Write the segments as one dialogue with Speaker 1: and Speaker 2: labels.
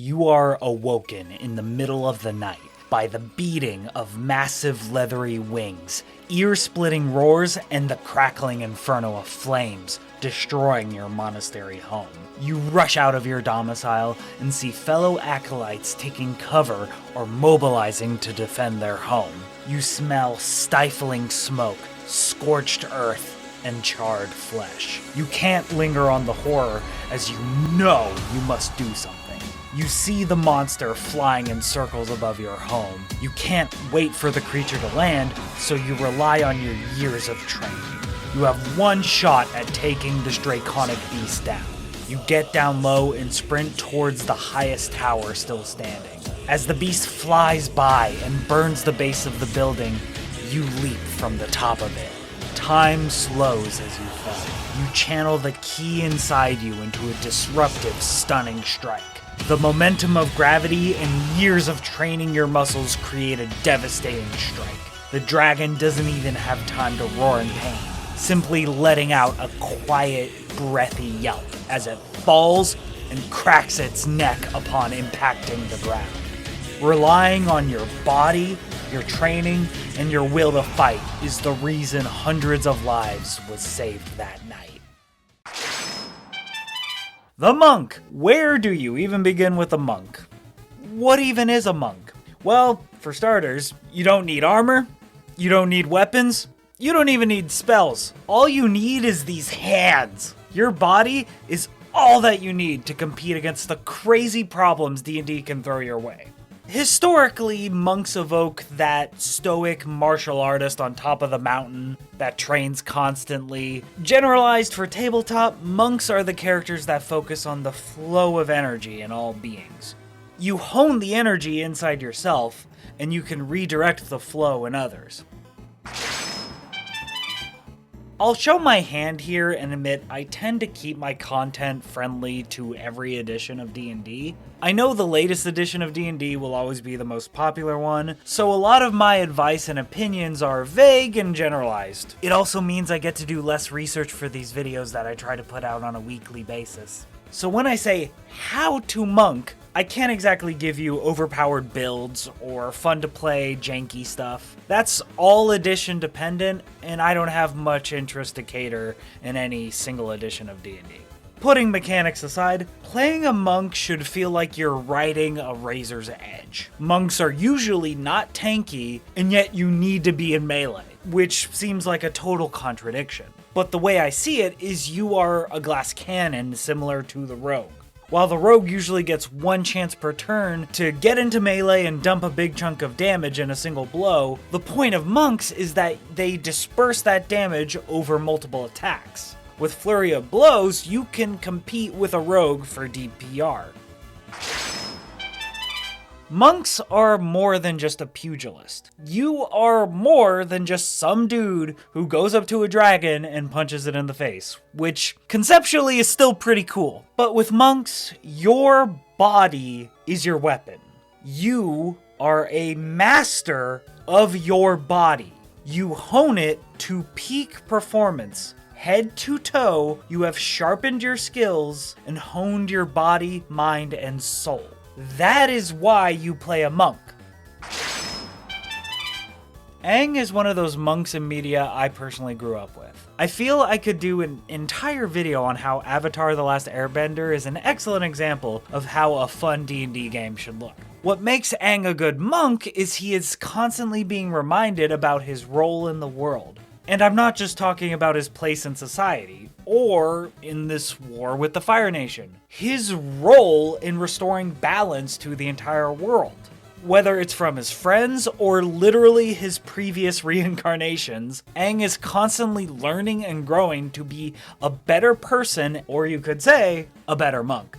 Speaker 1: you are awoken in the middle of the night by the beating of massive leathery wings, ear-splitting roars, and the crackling inferno of flames destroying your monastery home. You rush out of your domicile and see fellow acolytes taking cover or mobilizing to defend their home. You smell stifling smoke, scorched earth, and charred flesh. You can't linger on the horror as you know you must do something. You see the monster flying in circles above your home. You can't wait for the creature to land, so you rely on your years of training. You have one shot at taking this draconic beast down. You get down low and sprint towards the highest tower still standing. As the beast flies by and burns the base of the building, you leap from the top of it. Time slows as you fall. You channel the ki inside you into a disruptive, stunning strike. The momentum of gravity and years of training your muscles create a devastating strike. The dragon doesn't even have time to roar in pain, simply letting out a quiet, breathy yelp as it falls and cracks its neck upon impacting the ground. Relying on your body, your training, and your will to fight is the reason hundreds of lives was saved that night. The monk! Where do you even begin with a monk? What even is a monk? Well, for starters, you don't need armor, you don't need weapons, you don't even need spells. All you need is these hands. Your body is all that you need to compete against the crazy problems D&D can throw your way. Historically, monks evoke that stoic martial artist on top of the mountain that trains constantly. Generalized for tabletop, monks are the characters that focus on the flow of energy in all beings. You hone the energy inside yourself, and you can redirect the flow in others. I'll show my hand here and admit I tend to keep my content friendly to every edition of D&D. I know the latest edition of D&D will always be the most popular one, so a lot of my advice and opinions are vague and generalized. It also means I get to do less research for these videos that I try to put out on a weekly basis. So when I say how to monk, I can't exactly give you overpowered builds or fun to play janky stuff. That's all edition dependent, and I don't have much interest to cater in any single edition of D&D. Putting mechanics aside, playing a monk should feel like you're riding a razor's edge. Monks are usually not tanky, and yet you need to be in melee, which seems like a total contradiction. But the way I see it is you are a glass cannon similar to the rogue. While the rogue usually gets one chance per turn to get into melee and dump a big chunk of damage in a single blow, the point of monks is that they disperse that damage over multiple attacks. With Flurry of Blows, you can compete with a rogue for DPR. Monks are more than just a pugilist. You are more than just some dude who goes up to a dragon and punches it in the face, which conceptually is still pretty cool. But with monks, your body is your weapon. You are a master of your body. You hone it to peak performance. Head to toe, you have sharpened your skills and honed your body, mind, and soul. That is why you play a monk. Aang is one of those monks in media I personally grew up with. I feel I could do an entire video on how Avatar: The Last Airbender is an excellent example of how a fun D&D game should look. What makes Aang a good monk is he is constantly being reminded about his role in the world. And I'm not just talking about his place in society, or in this war with the Fire Nation. His role in restoring balance to the entire world. Whether it's from his friends or literally his previous reincarnations, Aang is constantly learning and growing to be a better person, or you could say, a better monk.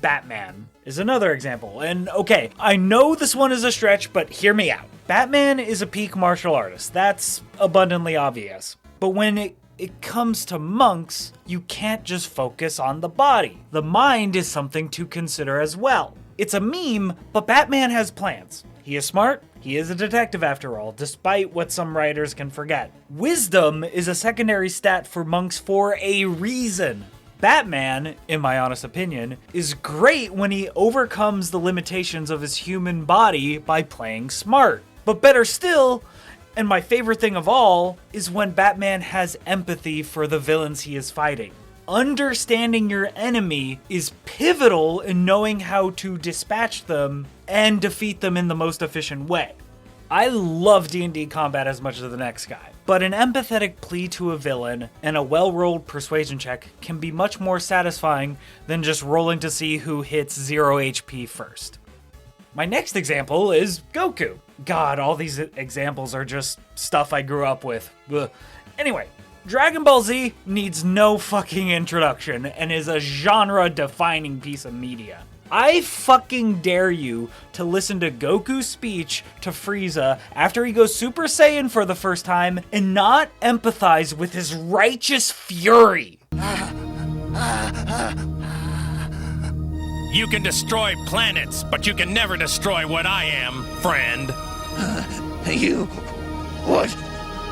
Speaker 1: Batman is another example, and okay, I know this one is a stretch, but hear me out. Batman is a peak martial artist, that's abundantly obvious. But when it comes to monks, you can't just focus on the body. The mind is something to consider as well. It's a meme, but Batman has plans. He is smart, he is a detective after all, despite what some writers can forget. Wisdom is a secondary stat for monks for a reason. Batman, in my honest opinion, is great when he overcomes the limitations of his human body by playing smart. But better still, and my favorite thing of all, is when Batman has empathy for the villains he is fighting. Understanding your enemy is pivotal in knowing how to dispatch them and defeat them in the most efficient way. I love D&D combat as much as the next guy, but an empathetic plea to a villain and a well-rolled persuasion check can be much more satisfying than just rolling to see who hits 0 HP first. My next example is Goku. God, all these examples are just stuff I grew up with. Ugh. Anyway, Dragon Ball Z needs no fucking introduction and is a genre-defining piece of media. I fucking dare you to listen to Goku's speech to Frieza after he goes Super Saiyan for the first time and not empathize with his righteous fury.
Speaker 2: You can destroy planets, but you can never destroy what I am, friend.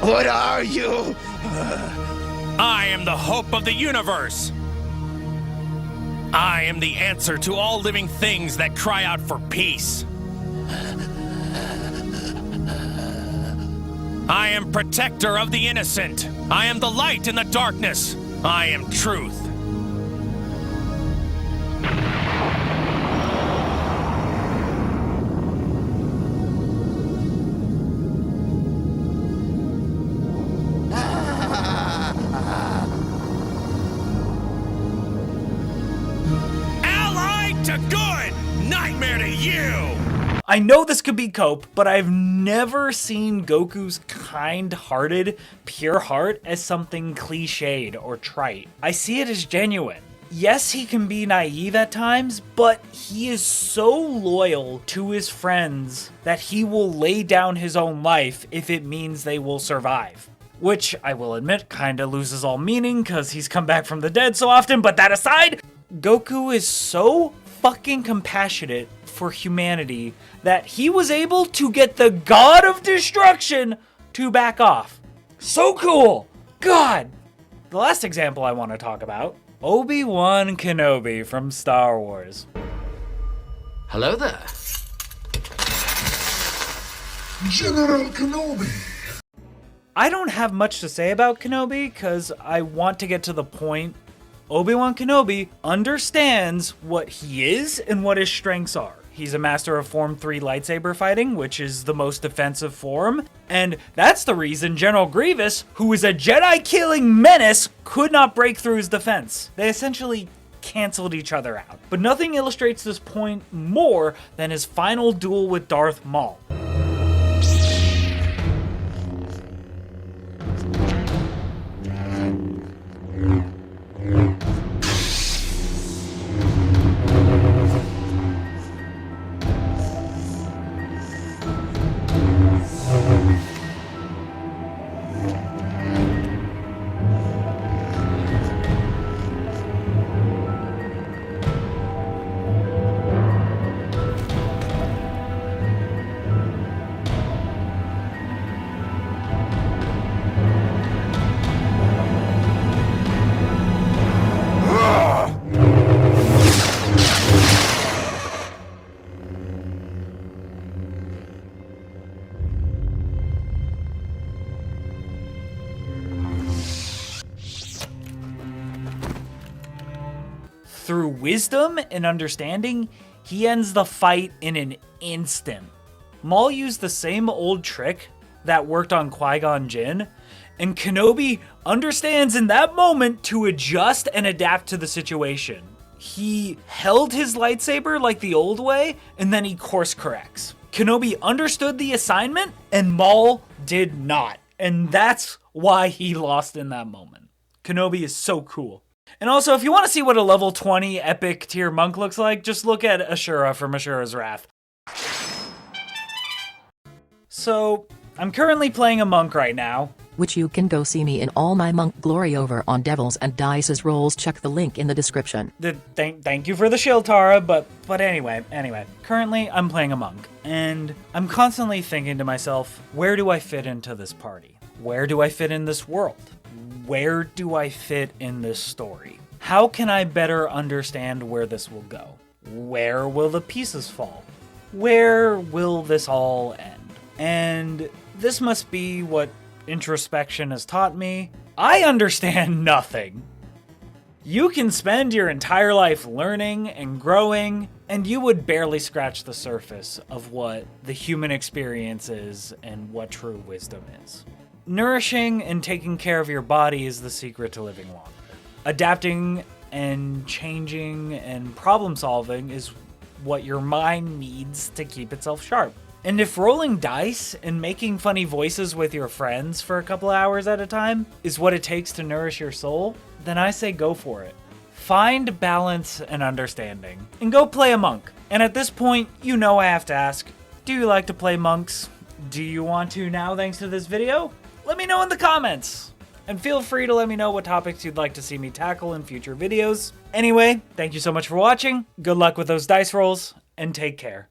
Speaker 3: What are you?
Speaker 2: I am the hope of the universe. I am the answer to all living things that cry out for peace. I am protector of the innocent. I am the light in the darkness. I am truth. To good! Nightmare to you!
Speaker 1: I know this could be cope, but I've never seen Goku's kind-hearted, pure heart as something cliched or trite. I see it as genuine. Yes, he can be naive at times, but he is so loyal to his friends that he will lay down his own life if it means they will survive. Which, I will admit, kinda loses all meaning because he's come back from the dead so often, but that aside, Goku is so fucking compassionate for humanity that he was able to get the God of Destruction to back off. So cool! God! The last example I want to talk about, Obi-Wan Kenobi from Star Wars.
Speaker 3: Hello there.
Speaker 4: General Kenobi.
Speaker 1: I don't have much to say about Kenobi because I want to get to the point. Obi-Wan Kenobi understands what he is and what his strengths are. He's a master of Form 3 lightsaber fighting, which is the most defensive form, and that's the reason General Grievous, who is a Jedi-killing menace, could not break through his defense. They essentially canceled each other out. But nothing illustrates this point more than his final duel with Darth Maul. Through wisdom and understanding, he ends the fight in an instant. Maul used the same old trick that worked on Qui-Gon Jinn, and Kenobi understands in that moment to adjust and adapt to the situation. He held his lightsaber like the old way, and then he course corrects. Kenobi understood the assignment, and Maul did not. And that's why he lost in that moment. Kenobi is so cool. And also, if you want to see what a level 20 epic tier monk looks like, just look at Ashura from Ashura's Wrath. So, I'm currently playing a monk right now.
Speaker 5: Which you can go see me in all my monk glory over on Devils and Dice's Rolls. Check the link in the description.
Speaker 1: Thank you for the shield, Tara, but anyway. Currently, I'm playing a monk, and I'm constantly thinking to myself, where do I fit into this party? Where do I fit in this world? Where do I fit in this story? How can I better understand where this will go? Where will the pieces fall? Where will this all end? And this must be what introspection has taught me. I understand nothing. You can spend your entire life learning and growing, and you would barely scratch the surface of what the human experience is and what true wisdom is. Nourishing and taking care of your body is the secret to living longer. Adapting and changing and problem solving is what your mind needs to keep itself sharp. And if rolling dice and making funny voices with your friends for a couple hours at a time is what it takes to nourish your soul, then I say go for it. Find balance and understanding, and go play a monk. And at this point, you know I have to ask, do you like to play monks? Do you want to now thanks to this video? Let me know in the comments! And feel free to let me know what topics you'd like to see me tackle in future videos. Anyway, thank you so much for watching, good luck with those dice rolls, and take care.